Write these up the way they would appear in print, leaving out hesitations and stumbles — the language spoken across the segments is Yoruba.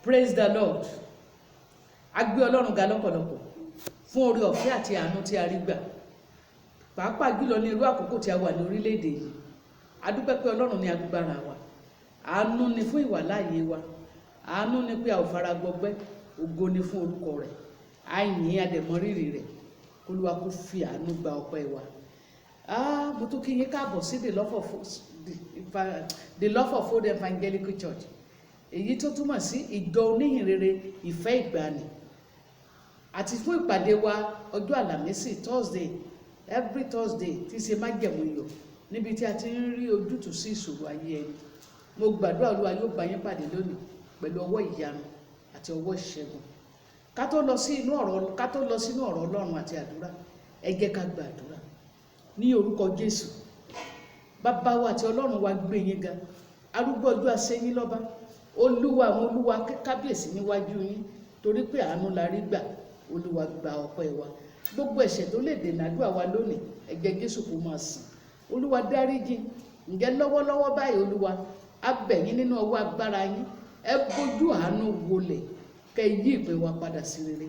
Praise the Lord. A gbé Ọlọ́run ga lọ́pọ̀lọpọ̀ fún oore ọ̀fẹ́ àti àánú tí a rí gbà. Pàápàá jùlọ ní irú àkókò tí a wà ní orílẹ̀-èdè yìí. A dúpẹ́ pé Ọlọ́run ní agbára wa. Àánú ni fún ìwàláàyè wa. Àánú ni pé a ò fara gbọgbẹ́. Ògo ni fún orúkọ rẹ̀. A yìn adẹ̀mọ́ rírì rẹ̀. Olúwa kó fi àánú gba ọpẹ́ wa. Mo tún kí yín káàbọ̀ sí the Love of Old Evangelical Church. Èyí tó túmọ̀ sí ìjọ oníhìnrere ìfẹ́ ìgbàanì. Àti fún ìpàdé wa ọjọ́ àlàmísì Thursday, every Thursday tí ṣe májẹ̀mú iyọ̀ níbi tí a ti ń rí ojútùú sí ìṣòro ayé ẹni. Mo gbàdúrà Olúwa yóò bá yín pàdé lónìí pẹ̀lú ọwọ́ ìyanu àti ọwọ́ ìṣẹ́gun. Ká tó lọ sínú ọ̀rọ̀ Ọlọ́run àti àdúrà, ẹ jẹ́ ká gba àdúrà ní orúkọ Jésù. Bàbá wa àti Ọlọ́run wa gbé yín ga, arúgbó ọjọ́ aṣẹ́yìn lọ́ba, Olúwa àwọn olúwa kábíyèsí níwájú yín torí pé àánú la rí gbà. Olúwa gba ọpẹ́ wa. Gbogbo ẹ̀ṣẹ̀ tó lè dènà àdúrà wa lónìí, ẹ̀jẹ̀ Jésù kó máa sàn. Olúwa dáríjì. Ǹjẹ́ lọ́wọ́lọ́wọ́ báyìí Olúwa a bẹ̀ yín nínú ọwọ́ agbára yín, ẹ bójú àánú wọlẹ̀ kẹ́ yí ìpè wa padà sí rere.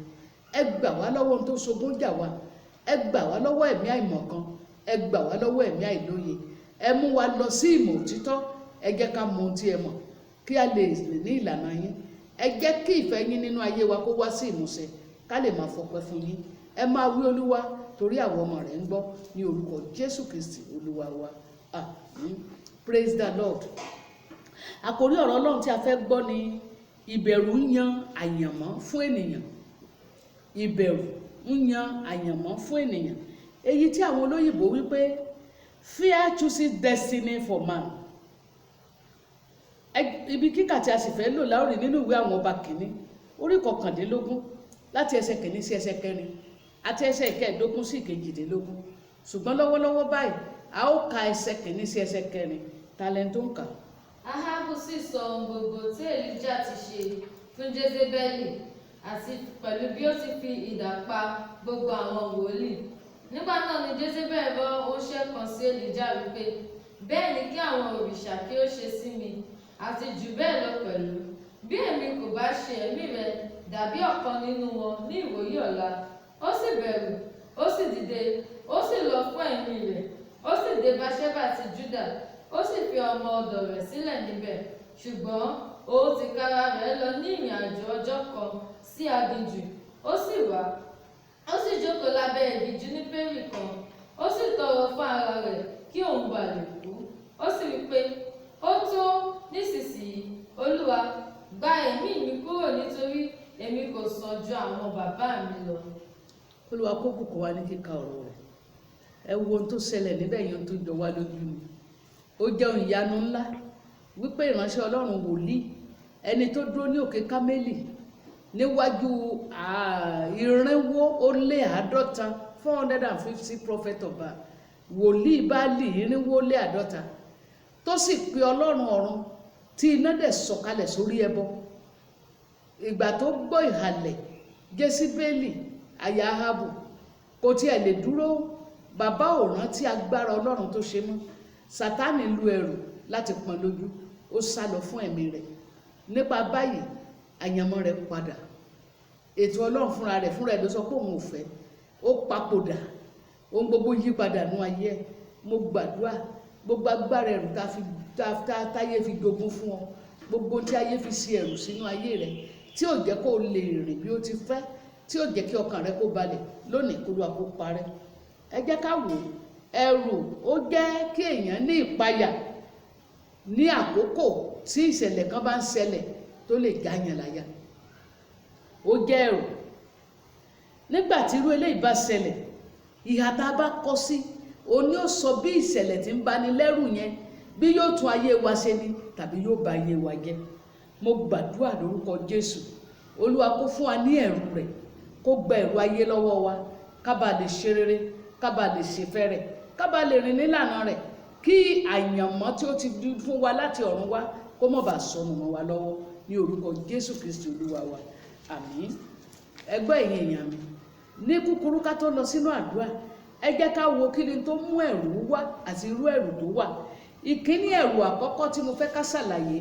Ẹ gbà wá lọ́wọ́ ohun tó ṣogún jà wá. Ẹ gbà wá lọ́wọ́ ẹ̀mí àìmọ̀kan. Ẹ gbà wá lọ́wọ́ ẹ̀mí àìlóye. Ẹ mú wa lọ sí ìmọ̀ òtítọ́. Ẹ jẹ́ ká mọ ohun tí ẹ mọ̀ kí a lè rìn ní ìlànà yín. Ẹ jẹ́ kí ìfẹ́ yín nínú ayé wa kó wá sí ìmúṣẹ ká lè máa fọpẹ́ fún yín. Ẹ máa wí Olúwa torí àwọn ọmọ rẹ̀ ń gbọ́ ní orúkọ Jésù Kristi Olúwa wa. Àmín. Praise the Lord. Àkòrí ọ̀rọ̀ Ọlọ́run tí a fẹ́ gbọ́ ni ìbẹ̀rù ń yan àyànmọ́ fún ènìyàn. Ìbẹ̀rù ń yan àyànmọ́ fún ènìyàn. Èyí tí àwọn olóyìnbó wípé fear chooses destiny for man. Ibi kíkà tí a sì fẹ́ lò láòrì nínú ìwé àwọn ọba kìíní orí 19 láti ẹsẹ̀ kìíní sí ẹsẹ̀ 4 àti ẹsẹ̀ 15 sí 18. Ṣùgbọ́n lọ́wọ́lọ́wọ́ báyìí a ó ka ẹsẹ̀ kìíní sí ẹsẹ̀ 4. Talent tó ń kà. Ahabu sì sọ ohun gbogbo tí Èlíjà ti ṣe fún Jésébélì àti pẹ̀lú bí ó ti fi idà pa gbogbo àwọn wòlíì. Nígbà náà ni Jésébélì rán oníṣẹ́ kan sí Èlíjà wípé, bẹ́ẹ̀ ni kí àwọn òrìṣà kí ó ṣe sí mi, àti jù bẹ́ẹ̀ lọ pẹ̀lú, bí èmi kò bá ṣe ẹ̀mí rẹ dàbí ọ̀kan nínú wọn ní ìwòyí ọ̀la. Ó sì bẹ̀rù, ó sì dìde, ó sì lọ fún ẹ̀mí rẹ̀, ó sì dé Báṣẹ́bà ti Júdà, ó sì fi ọmọ ọ̀dọ̀ rẹ̀ sílẹ̀ níbẹ̀. Ṣùgbọ́n òun tìkára rẹ̀ lọ ní ìrìn àjò ọjọ́ kan sí aginjù. Ó sì wá, ó sì jókòó lábẹ́ igi júnípérì kan, ó sì tọrọ fún ara rẹ̀ kí òun bà lè kú. Ó sì wí pé, ó tó nísinsìnyí, Olúwa, gba ẹ̀mí mi kúrò nítorí èmi kò sàn ju àwọn bàbá mi lọ. Olúwa kó bùkún wa ní kíka ọ̀rọ̀ rẹ̀. Ẹ wo ohun tó ṣẹlẹ̀ níbẹ̀ yẹn tó jọ wá lójú mi. Ó jẹ́ ohun ìyanu ńlá wípé ìránṣẹ́ Ọlọ́run wòlíì ẹni tó dúró ní òkè Kámélì níwájú 450 450 prophet of Baal, wòlíì Báálì 450 tó sì pe Ọlọ́run ọ̀run tí iná dẹ̀ sọ̀kalẹ̀ sórí ẹbọ. Ìgbà tó gbọ́ ìhàlẹ̀ Jésíbélì aya Ahabu kò tiẹ̀ lè dúró. Bàbá ò rántí agbára Ọlọ́run tó ṣe mọ́. Sátánì lu ẹrù láti pọ́n lójú, ó sá lọ fún ẹ̀mí rẹ̀. Nípa báyìí àyànmọ́ rẹ̀ padà. Ètò Ọlọ́run fúnra rẹ̀ ló sọ pé òun ò fẹ́. Ó papòdà. Ohun gbogbo yí padà nú ayé ẹ̀. Mo gbàdúrà gbogbo agbára ẹ̀rù táyé fi jogún fún ọ, gbogbo tí ayé fi ṣe ẹ̀rù sínú ayé rẹ̀ tí ò jẹ́ kó lè rìn bí ó ti fẹ́, tí ò jẹ́ kí ọkàn rẹ kó balẹ̀, lónìí kó Olúwa kó parẹ́. Ẹ jẹ́ ká wò ó. Ẹ̀rù ó jẹ́ kí èèyàn ní ìpayà ní àkókò tí ìṣẹ̀lẹ̀ kan bá ń ṣẹlẹ̀ tó lè jáyàn láyà. Ó jẹ́ ẹ̀rù. Nígbà tí irú eléyìí bá ṣẹlẹ̀, ìhà tá a bá kọ sí òun ni ó sọ bí ìṣẹ̀lẹ̀ tí ń bani lẹ́rù yẹn bí yóò tún ayé wa ṣe ni tàbí yóò bà ayé wa jẹ́. Mo gbàdúrà lórúkọ Jésù, Olúwa kó fún wa ní ẹ̀rù rẹ̀, kó gba ẹ̀rù ayé lọ́wọ́ wa, ká bá lè ṣe rere, ká bá lè ṣe fẹ́ rẹ̀, ká bá lè rìn nílànà rẹ̀, kí àyànmọ́ tí ó ti fún wa láti ọ̀run wá kó má bàa sọnù mọ́ wa lọ́wọ́ ní orúkọ Jésù Kristi Olúwa wa. Àmín. Ẹgbẹ́ ẹ̀yin èèyàn mi, ní kúkúrú ká tó lọ sínú àdúrà, ẹ jẹ́ ká wo kí ni tó mú ẹ̀rù wá àti irú ẹ̀rù tó wà. Ìkíní ẹ̀rù àkọ́kọ́ tí mo fẹ́ ká ṣàlàyé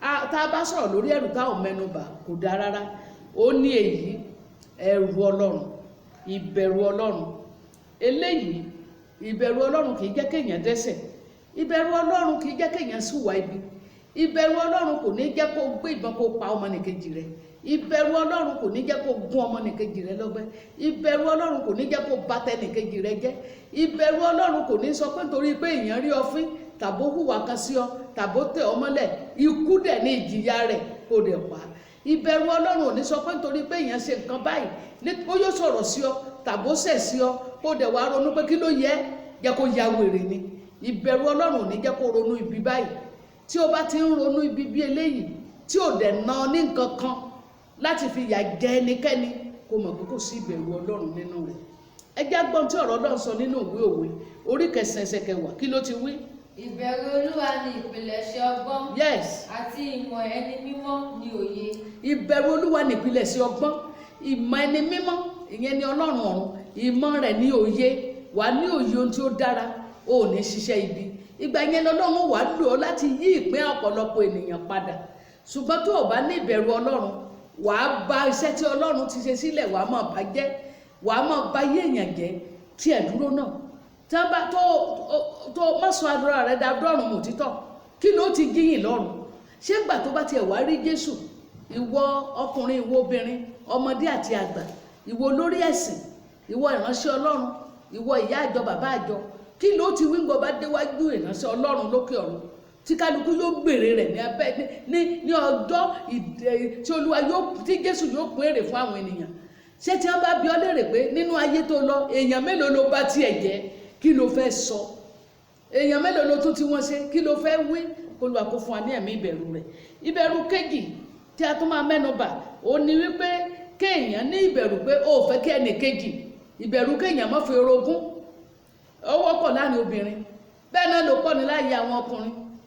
tá a bá sọ̀rọ̀ lórí ẹ̀rù táwọn mẹ́nubà kò dáa rárá. Ó ní èyí ẹ̀rù Ọlọ́run, ìbẹ̀rù Ọlọ́run. Eléyìí ìbẹ̀rù Ọlọ́run kì í jẹ́ kéèyàn dẹ́ṣẹ̀, ìbẹ̀rù Ọlọ́run kì í jẹ́ kéèyàn ṣùwà ibi, ìbẹ̀rù Ọlọ́run kò ní jẹ́ kó gbé ìbọn kó pa ọmọnìkejì rẹ̀, ìbẹ̀rù Ọlọ́run kò ní jẹ́ kó gún ọmọnìkejì rẹ̀ lọ́gbẹ́, ìbẹ̀rù Ọlọ́run kò ní jẹ́ kó bà tẹnìkejì rẹ̀ jẹ́, ìbẹ̀rù Ọlọ́run kò ní sọ pé nítorí pé èèyàn rí ọ fín tàbó hùwà kan sí ọ tàbó tẹ ọ mọ́lẹ̀ ikú dẹ̀ ní ìjìyà rẹ̀ kó dẹ̀ pa. Ìbẹ̀rù Ọlọ́run ò ní sọ pé nítorí pé èèyàn ṣe nǹkan báyìí ó yóò sọ̀rọ̀ sí ọ tàbó ṣẹ̀ sí ọ kó dẹ̀ wá ronú pé kí ló yẹ jẹ́ kó ya wèrè ni. Ìbẹ̀rù Ọlọ́run ò ní jẹ́ kó ronú ibi báyìí. Tí o bá ti ń ronú ibi bí eléyìí tí ò dẹ̀ ná ní nǹkan kan láti fi yà jẹ ẹnikẹ́ni, kó mọ̀ pé kò sí ìbẹ̀rù Ọlọ́run nínú rẹ̀. Ẹ jẹ́ gbọ́n tí ọ̀rọ̀ Ọlọ́run sọ nínú ìwé Òwe orí 9 ẹsẹ̀ 10 kí ló ti wí? Ìbẹ̀rù Olúwa ni ìpilẹ̀ṣẹ̀ ọgbọ́n. Yes. Àti ìmọ̀ ẹni mímọ́ ni òye. Ìbẹ̀rù Olúwa ni ìpilẹ̀ṣẹ̀ ọgbọ́n, ìmọ̀ ẹni mímọ́ ìyẹn ni Ọlọ́run ọ̀run, ìmọ̀ rẹ̀ ní òye. Wà ní òye ohun tí ó dára, ó ní ṣiṣẹ́ ibi. Ìgbà yẹn lọ́lọ́run wà lò ó láti yí ìpín ọ̀pọ̀lọpọ̀ ènìyàn padà. Ṣùgbọ́n tó o bá ní ìbẹ̀rù Ọlọ́run, wà á bà iṣẹ́ tí Ọlọ́run ti ṣe sílẹ̀ wà á máa bàjẹ́, wà á máa bà yé èèyàn jẹ́. Tí ẹ̀ dúró náà tó má sọ àdúrà rẹ̀ dàdọ́rùn mọ́ títọ́, kí ló ti jíyìn lọ́rùn? Ṣé ìgbà tó bá tiẹ̀ wá rí Jésù, ìwọ ọkùnrin, ìwọ obìnrin, ọmọdé àti àgbà, ìwọ olórí ẹ̀sìn, ìwọ ìránṣẹ́ Ọlọ́run, ìwọ ìyá àjọ bàbá àjọ, kí ló ti wí gbọ́ bá déwájú ìránṣẹ́ Ọlọ́run lókè ọ̀run tí kálukú yóò gbèrè rẹ̀ ní abẹ́ ní ọjọ́ tí Olúwa tí Jésù yóò pín èrè fún àwọn ènìyàn. Ṣé tí wọ́n bá bi ọ́ léèrè pé nínú ayé tó lọ èèyàn mélòó ló bá tiẹ̀ jẹ́, kí ló fẹ́ sọ? Èèyàn mélòó ló tún tí wọ́n ṣe, kí ló fẹ́ wí? Olúwa kó fún wa ní ẹ̀mí ìbẹ̀rù rẹ̀. Ìbẹ̀rù kejì tí a tún máa mẹ́nu bà ó ní wípé kéèyàn ní ìbẹ̀rù pé ó fẹ́ kí ẹnì kejì, ìbẹ̀rù kéèyàn má fi orogún. Ó wọ́pọ̀ láàrin obìnrin, bẹ́ẹ̀ náà ló pọ̀ ní láyé àwọn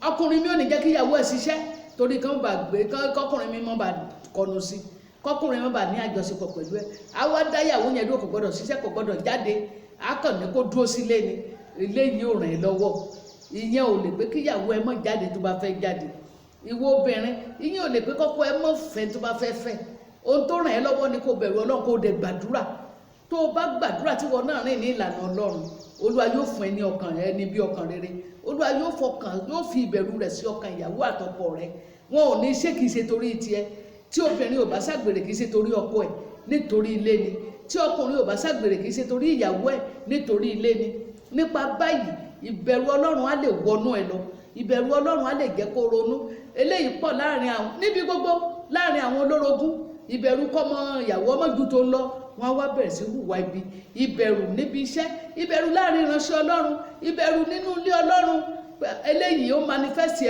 ọkùnrin mi ò ní jẹ́ kí ìyàwó ẹ̀ ṣiṣẹ́ torí kan bá gbé kọkùnrin mi mọ́ bá kọnu sí, kọkùnrin mọ́ bá ní àjọṣepọ̀ pẹ̀lú ẹ̀. Àwa dá ìyàwó yẹn dúró, kò gbọ́dọ̀ ṣiṣẹ́, kò gbọ́dọ̀ jáde, á kàn ní kó dúró sílé ni. Ilé yìí ò ràn ẹ́ lọ́wọ́. Ìyẹn ò lè pé kí ìyàwó ẹ mọ́ jáde tó bá fẹ́ jáde. Ìwọ obìnrin, ìyẹn ò lè pé kọ́kọ́ ẹ mọ́ fẹ́ tó bá fẹ́ fẹ́. Ohun tó ràn ẹ́ lọ́wọ́ ni kó bẹ̀rù Ọlọ́run, kó dẹ̀ gbàdúrà. Tó o bá gbàdúrà tí wọn náà rìn ní ìlànà Ọlọ́run, Olúwa yóò fún ẹ ní ọkàn rẹ ní bí ọkàn rere. Olúwa yóò fi ìbẹ̀rù rẹ̀ sí ọkàn ìyàwó àtọkọ rẹ̀. Wọn ò ní ṣe kìí ṣe torí tiẹ̀. Tí obìnrin ò bá ṣàgbèrè kìí ṣe torí ọkọ ẹ̀, nítorí ilé ni. Tí ọkùnrin ò bá ṣàgbèrè kìí ṣe torí ìyàwó ẹ̀, nítorí ilé ni. Nípa báyìí ìbẹ̀rù Ọlọ́run á lè wọnú ẹ lọ, ìbẹ̀rù Ọlọ́run á lè jẹ́ kó ronú. Eléyìí pọ̀ láàrin àwọn níbi gbogbo, láàrin àwọn olórogún. Ìbẹ̀rù kọ́mọ ìyàwó ọmọ ju tó ń lọ, wọ́n á wá bẹ̀rẹ̀ sí hùwà ibi. Ìbẹ̀rù níbi iṣẹ́, ìbẹ̀rù láàrin ìránṣẹ́ Ọlọ́run, ìbẹ̀rù nínú ilé Ọlọ́run. Eléyìí ó manifest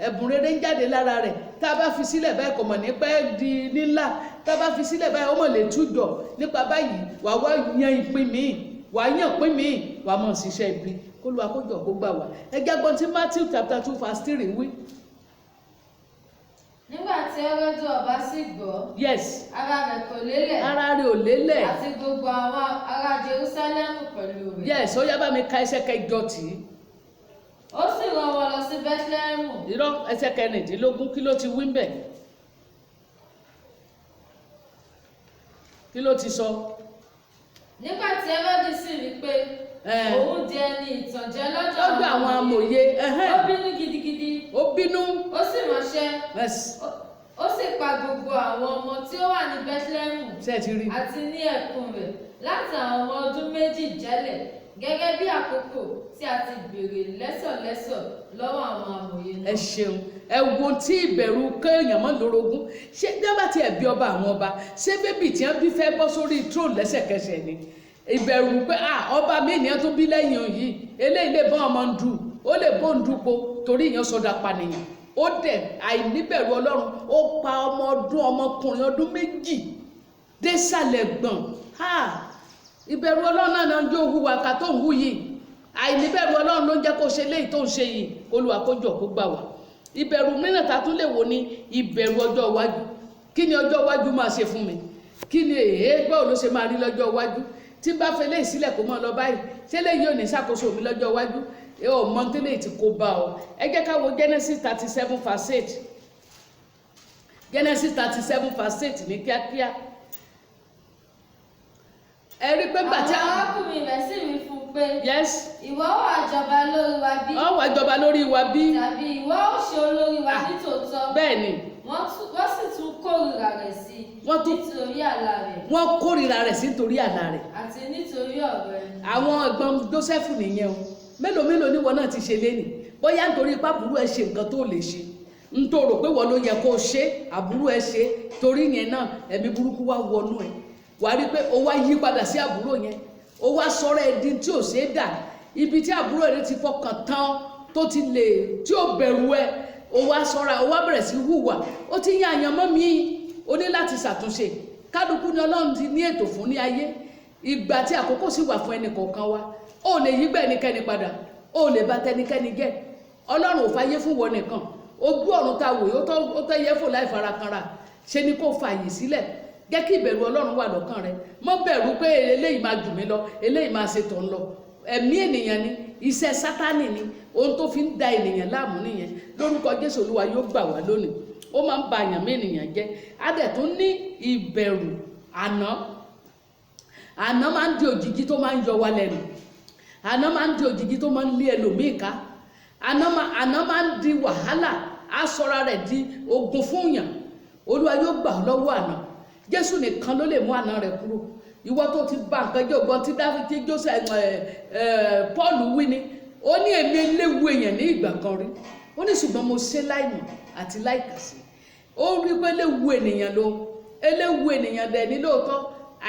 ẹ̀bùn rere ń jáde lára rẹ̀. Tá a bá fi sílẹ̀ báyìí kò mọ̀ ní pẹ́ di nílá, tá a bá fi sílẹ̀ báyìí ó mọ̀ lè tújọ. Nípa báyìí wà wá yan ìpín míì, wà á yàn pín míì, wà á mọ̀ ṣiṣẹ́ ibi. K'Olúwa kó jọ̀ọ́ kó gbà wá. Ẹ jẹ́ gbọ́n tí Matthew chapter 2 verse 3 wí. Nígbà tí Hẹ́rọ́dù ọba sì gbọ́, Yes. ara rẹ̀ kò lélẹ̀. Ara rẹ̀ ò lélẹ̀. Àti gbogbo àwọn ará Jerúsálẹ́mù pẹ̀lú rẹ̀. Yes, ó yá bá mi ka ẹsẹ̀ 9 tì í. Ó sì rán wọn lọ sí Bẹ́tílẹ́hẹ́mù. Irọ́ ẹsẹ̀ 19 kí ló ti wí ń bẹ̀? Kí ló ti sọ? Nígbà tí Hẹ́rọ́dù sì rí pé òun di ẹni ìtànjẹ lọ́dọ̀ àwọn amòye. Ó bínú gidigidi. Ó bínú. Ó sì ránṣẹ́. Yes. Ó sì pa gbogbo àwọn ọmọ tí ó wà ní Bẹ́tílẹ́hẹ́mù àti ní ẹ̀kún rẹ̀ láti àwọn ọmọ ọdún 2 jẹ́lẹ̀ gẹ́gẹ́ bí àkókò tí a ti béèrè lẹ́sọ̀lẹ́sọ̀ lọ́wọ́ àwọn amòye náà. Ẹ ṣeun. Ẹ wo tí ìbẹ̀rù kéèyàn mọ́ lórogún. Ṣé dábà tí ẹ̀ bí ọba àwọn ọba, ṣé bébì tí wọ́n bí fẹ́ bọ́ sórí throne lẹ́sẹ̀kẹsẹ̀ ni? Ìbẹ̀rù pé ọba mi ènìyàn tó bí lẹ́yìn yìí, eléyìí lè bọ́ ọmọ ń dù, ó lè bó ń dúpo torí ìyẹn sọdá panìyàn. Ó dẹ̀ àìníbẹ̀rù Ọlọ́run, ó pa ọmọkùnrin ọdún 2 désàlẹ̀ gbọ̀n. Ìbẹ̀rù Ọlọ́run náà ń jó hùwà ká tó ń hù yìí. Àìníbẹ̀rù Ọlọ́run ló ń jẹ́ kó ṣe léyìí tó ń ṣe yìí. Olúwa kó jọ̀ọ́ kó gbà wá. Ìbẹ̀rù mìíràn tá tún lè wò ní ìbẹ̀rù ọjọ́ iwájú. Kí ni ọjọ́ iwájú máa ṣe fún mi? Kí ni báwo ló ṣe máa rí lọ́jọ́ iwájú? Tí bá fẹ́ lé ìsílẹ̀ kó mọ́ lọ báyìí, ṣé lè yóò ní ṣàkóso mi lọ́jọ́ iwájú? Ò mọ tẹ́lẹ̀ tí kò bá ọ. Ẹ jẹ́ ká wo Genesis 37 verse 8. Genesis 37:8 ní kíákíá. Ẹ rí pé gbà tí àwọn arákùnrin rẹ̀ sì wí fún un pé yes ìwọ ó wá jọba lórí wa bí? ó wá jọba lórí wa bí? Tàbí ìwọ ó ṣe olórí wa nítòótọ́? Bẹ́ẹ̀ ni Wọ́n sì tún kórìíra rẹ̀ sí nítorí àlá rẹ̀ wọ́n kórìíra rẹ̀ sí nítorí àlá rẹ̀ àti nítorí ọ̀rọ̀ ẹnu. àwọn ẹ̀gbọ́n Jósẹ́fù nìyẹn o. Mélòó mélòó níwọ náà ti ṣe lénìí, bóyá nítorí pápúrú ẹ ṣe nǹkan tó lè ṣe ń tó rò pé wọ́n ló yẹ kó ṣe, àbúrò ẹ ṣe, torí yẹn náà ẹ̀mí burúkú wá wọnú ẹ. Wàá rí pé o wá yí padà sí àbúrò yẹn, o wá sọ̀rọ̀ ẹ di tí ò ṣeé dà. Ibi tí àbúrò rẹ ti fọkàn tán tó ti lè tí ò bẹ̀rù ẹ, o wá sọ̀rọ̀, o wá bẹ̀rẹ̀ sí hùwà. Ó ti yan àyànmọ́ mi, o ní láti ṣàtúnṣe. Kálukú ni Ọlọ́run ti ní ètò fún ní ayé. Ìgbà tí àkókò sì wà fún ẹnì kọ̀ọ̀kan wa, o lè yí gbà ẹnikẹ́ni padà, o lè bà tẹnikẹ́ni jẹ́. Ọlọ́run ò fàyè fún wọn nìkan. Ojú ọ̀run ta wò ó tẹ́ yẹ fò láì farakanra. Ṣe ni kó fàyè sílẹ̀. Jẹ́ kí ìbẹ̀rù Ọlọ́run wà lọ́kàn rẹ. Má bẹ̀rù pé eléyìí máa jù mí lọ, eléyìí máa ṣe tọ̀ ń lọ. Ẹ̀mí ènìyàn ni, iṣẹ́ Sátánì ni, ohun tó fi ń da ènìyàn láàmú nìyẹn. Lórúkọ Jésù Olúwa yóò gbà wá lónìí. Ó máa ń ba àyànmọ́ ènìyàn jẹ́. Á dẹ̀ tún ní ìbẹ̀rù àná. Àná máa ń di òjìji tó máa ń yọ wa lẹ́nu. Àná máa ń di òjìji tó máa ń lé ẹlòmíì ká. Àná máa ń di wàhálà, á sọra rẹ̀ di ogun fún yàn. Olúwa yóò gbà ọ́ lọ́wọ́ àná. Jésù nìkan ló lè mú àná rẹ̀ kúrò. Ìwọ tó ti bà nǹkan jẹ́ ògbọ́n tí Dáfídì Pọ́ọ̀lù wí ni, ó ní èmi eléwu èèyàn ní ìgbà kan rí. Ó ní ṣùgbọ́n mo ṣe láìmọ̀ àti láìkàsí. Ó rí pé eléwu ènìyàn eléwu ènìyàn dẹ̀ ní lóòótọ́,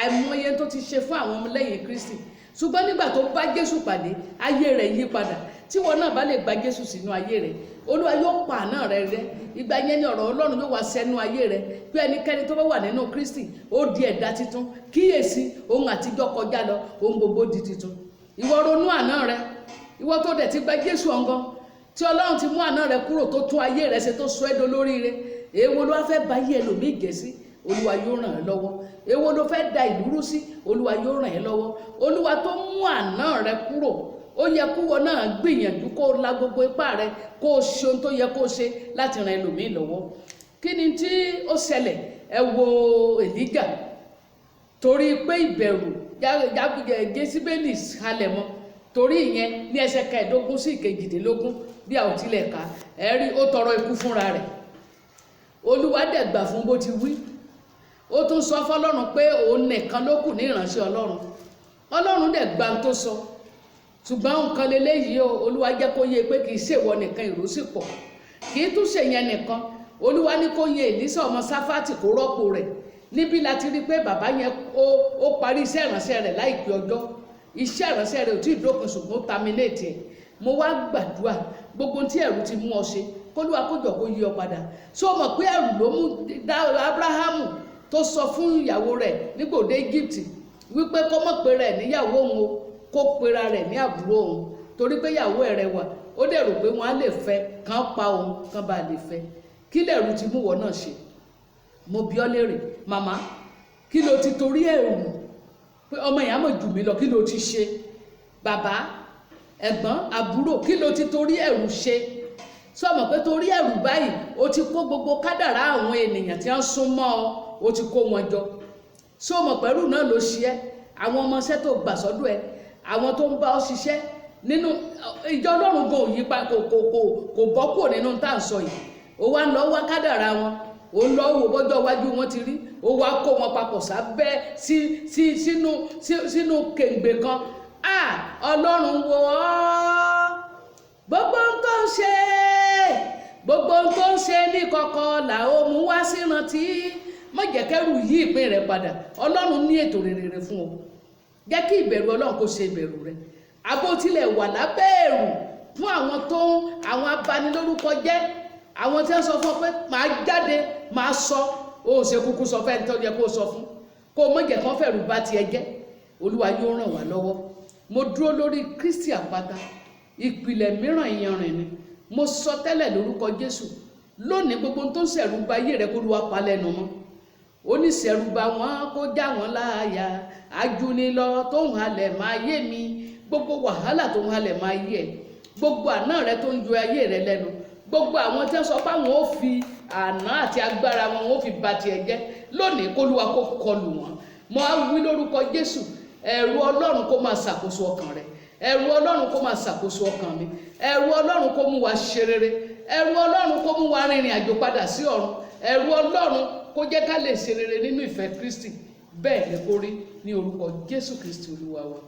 àìmọye tó ti ṣe fún àwọn ọmọlẹ́yìn Kristi. Ṣùgbọ́n nígbà tó bá Jésù pàdé, ayé rẹ̀ yí padà. Tí wọn náà bá lè gba Jésù sínú ayé rẹ̀, Olúwa yóò pa àná rẹ̀ rẹ́. Ìgbà yẹn ni ọ̀rọ̀ Ọlọ́run yóò wá sẹ́nu ayé rẹ̀ pé ẹnikẹ́ni tó bá wà nínú Kristi ó di ẹ̀dá titun. Kíyèsí, ohun àtijọ́ kọjá lọ, ohun gbogbo di titun. Ìwọ ronú àná rẹ̀, ìwọ tó dẹ̀ ti gba Jésù ọ̀ngàn, tí Ọlọ́run ti mú àná rẹ̀ kúrò tó tún ayé rẹ̀ ṣe tó sọ ẹ́ dolóríire. Èwo ló wá fẹ́ bá ayé ẹlòmíì jẹ́ sí? Olúwa yóò ràn ẹ́ lọ́wọ́. Èwo ló fẹ́ da ìlú rú sí? Olúwa yóò ràn ẹ́ lọ́wọ́. Olúwa tó mú àná rẹ̀ kúrò, ó yẹ kúwọ náà gbìyànjú kó la gbogbo ipá rẹ kó ṣe ohun tó yẹ kó ṣe láti ran ẹlòmíì lọ́wọ́. Kí ni tí ó ṣẹlẹ̀? Ẹ wo Èlíjà, torí pé ìbẹ̀rù Jésíbélì halẹ̀ mọ́, torí ìyẹn ní ẹsẹ̀ 15 sí 18 bí a ò tilẹ̀ kà, ẹ rí ó tọrọ ikú fúnra rẹ̀. Olúwa dẹ̀ gbà fún bó ti wí. Ó tún sọ fọ́lọ́run pé òun nìkan ló kù ní ìránṣẹ́ Ọlọ́run. Ọlọ́run dẹ̀ gbà tó sọ. Ṣùgbọ́n nǹkan leléyìí o, Olúwa jẹ́ kó yé pé kì í ṣèwọ nìkan, ìró sì pọ̀. Kì í tún ṣèyẹn nìkan. Olúwa ní kó yé Èlísà ọmọ Sáfátì kó rọ́pò rẹ̀. Níbi láti rí pé bàbá yẹn ó parí iṣẹ́ ìránṣẹ́ rẹ̀ láìpẹ́ ọjọ́. Iṣẹ́ ìránṣẹ́ rẹ̀ ò tí ì dópin ṣùgbọ́n ó terminate ẹ̀. Mo wá gbàdúrà gbogbo tí ẹ̀rù ti mú ọ ṣe, k'Olúwa kó jọ̀ọ́ kó yí ọ padà. Ṣé o mọ̀ pé ẹ̀rù ló mú Ábúráhámù tó sọ fún ìyàwó rẹ̀ nígbòde Egypt wípé kó mọ̀ pé rẹ̀ níyàwó òun o, kó pera rẹ̀ ní àbúrò òun, torí pé ìyàwó ẹ̀ rẹwà. Ó dẹ̀ rò pé wọ́n á lè fẹ́, kán pa òun, kán bá lè fẹ́. Kí lẹ̀rù ti mú wọ náà ṣe? Mo bi ọ́ léèrè, màmá, kí ló ti torí ẹ̀rù pé ọmọ ìyá mọ̀ jù mí lọ, kí ló ti ṣe? Bàbá, ẹ̀gbọ́n, àbúrò, kí ló ti torí ẹ̀rù ṣe? Sọ mọ̀ pé torí ẹ̀rù báyìí o ti kó gbogbo kádàrá àwọn ènìyàn tí wọ́n sún mọ́ ọ, o ti kó wọn jọ. Sọ mọ̀ pẹ̀lú náà ló ṣe ẹ́, àwọn ọmọọṣẹ́ tó gbà sọ́dọ̀ ẹ, àwọn tó ń bá ọ ṣiṣẹ́ nínú ìjọ Ọlọ́run gan òyìnbá kò bọ́ kúrò nínú tá à ń sọ yìí. Ó wá ń lọ wá kádàrá wọn, ó ń lọ wò bọ́jọ́ iwájú wọn ti rí, ó wá kó wọn papọ̀ sábẹ́ sínú kèǹgbè kan. Ọlọ́run wò ọ́, gbogbo ohun tó ń ṣe, gbogbo ohun tó ń ṣe ní kọ̀kọ̀ là ó mú wá sí rántí. Má jẹ́ kẹ́rù yí ìpín rẹ̀ padà. Ọlọ́run ní ètò rere fún ọ. Jẹ́ kí ìbẹ̀rù Ọlọ́run kó ṣe ìbẹ̀rù rẹ̀. Àbó tilẹ̀ wà lábẹ́ ẹ̀rù fún àwọn abanilórúkọ jẹ́, àwọn tí wọ́n sọ fún ọ pé màá jáde, màá sọ, ó ṣe kúkú sọ fẹ́ni tó yẹ kó sọ fún, kó má jẹ́ kán fẹ̀rù bá tiẹ̀ jẹ́. Olúwa yóò ràn wá lọ́wọ́. Mo dúró lórí Kristi àpáta, ìpìlẹ̀ mìíràn ìyanrìn ni. Mo sọ tẹ́lẹ̀ lórúkọ Jésù, lónìí gbogbo tó ń ṣẹ̀rù bà ayé rẹ kó Olúwa pa lẹ́nu mọ́. Ó ní ṣẹ̀rù bà wọ́n kó já wọn láàyà, ajúnilọ tó ń halẹ̀ máa yé mi, gbogbo wàhálà tó ń halẹ̀ máa yé ẹ, gbogbo àná rẹ tó ń yọ ayé rẹ lẹ́nu, gbogbo àwọn tí wọ́n sọ pé àwọn ò fi àná àti agbára wọn wọ́n fi bà tiẹ̀ jẹ́ lónìí k'Olúwa kó kọlù wọn. Mo á wí lórúkọ Jésù, ẹ̀rù Ọlọ́run kó máa ṣàkóso ọkàn rẹ, ẹ̀rù Ọlọ́run kó máa ṣàkóso ọkàn mi, ẹ̀rù Ọlọ́run kó mú wa ṣe rere, ẹ̀rù Ọlọ́run kó mú wa rìnrìn àjò padà sí ọ̀run, ẹ̀rù Ọlọ́run kó jẹ́ ká lè ṣe rere nínú ìfẹ́ Kristi. Bẹ́ẹ̀ ni kó rí ní orúkọ Jésù Kristi Olúwa wa.